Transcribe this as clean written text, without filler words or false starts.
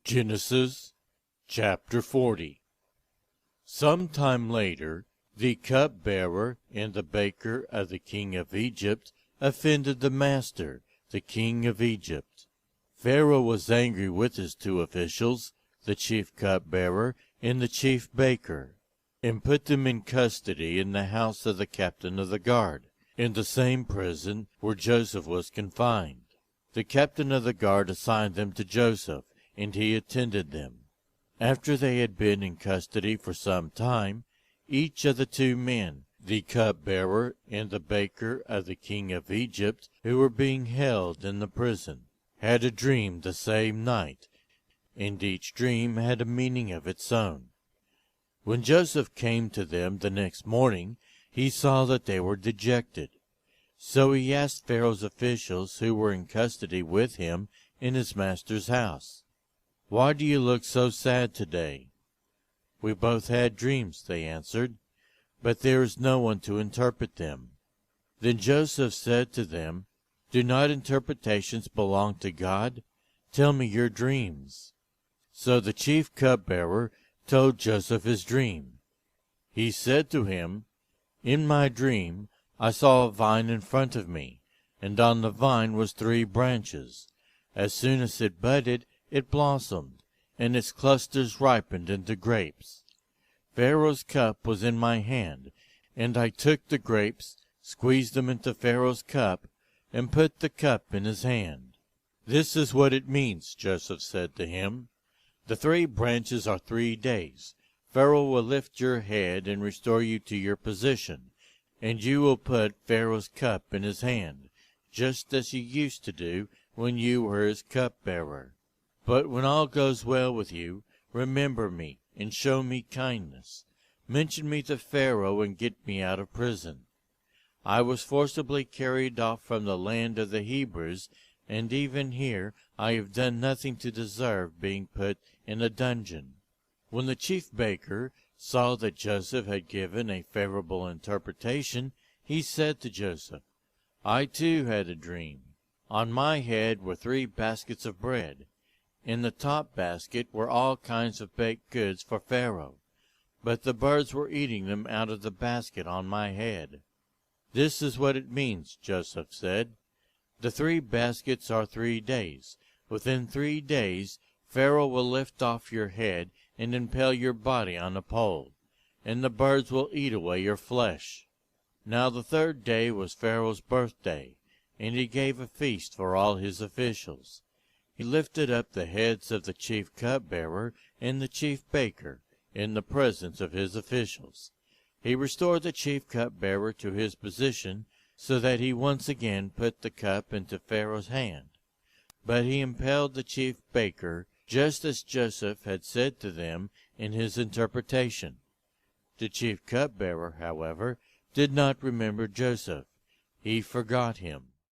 Genesis chapter 40. Some time later, the cupbearer and the baker of the king of Egypt offended the master, the king of Egypt. Pharaoh was angry with his two officials, the chief cupbearer and the chief baker, and put them in custody in the house of the captain of the guard, in the same prison where Joseph was confined. The captain of the guard assigned them to Joseph, and he attended them. After they had been in custody for some time, each of the two men, the cupbearer and the baker of the king of Egypt, who were being held in the prison, had a dream the same night, and each dream had a meaning of its own. When Joseph came to them the next morning, he saw that they were dejected. So he asked Pharaoh's officials who were in custody with him in his master's house, "Why do you look so sad today?" "We both had dreams," they answered, "but there is no one to interpret them." Then Joseph said to them, "Do not interpretations belong to God? Tell me your dreams." So the chief cupbearer told Joseph his dream. He said to him, "In my dream I saw a vine in front of me, and on the vine was 3 branches. As soon as it budded, it blossomed, and its clusters ripened into grapes. Pharaoh's cup was in my hand, and I took the grapes, squeezed them into Pharaoh's cup, and put the cup in his hand." "This is what it means," Joseph said to him. "The 3 branches are 3 days. Pharaoh will lift your head and restore you to your position, and you will put Pharaoh's cup in his hand, just as you used to do when you were his cupbearer. But when all goes well with you, remember me and show me kindness. Mention me to Pharaoh and get me out of prison. I was forcibly carried off from the land of the Hebrews, and even here I have done nothing to deserve being put in a dungeon." When the chief baker saw that Joseph had given a favorable interpretation, he said to Joseph, "I too had a dream. On my head were 3 baskets of bread. In the top basket were all kinds of baked goods for Pharaoh, but the birds were eating them out of the basket on my head." "This is what it means," Joseph said. "The 3 baskets are 3 days. Within 3 days Pharaoh will lift off your head and impale your body on a pole, and the birds will eat away your flesh." Now the 3rd day was Pharaoh's birthday, and he gave a feast for all his officials. He lifted up the heads of the chief cupbearer and the chief baker in the presence of his officials. He restored the chief cupbearer to his position, so that he once again put the cup into Pharaoh's hand. But he impaled the chief baker, just as Joseph had said to them in his interpretation. The chief cupbearer, however, did not remember Joseph. He forgot him.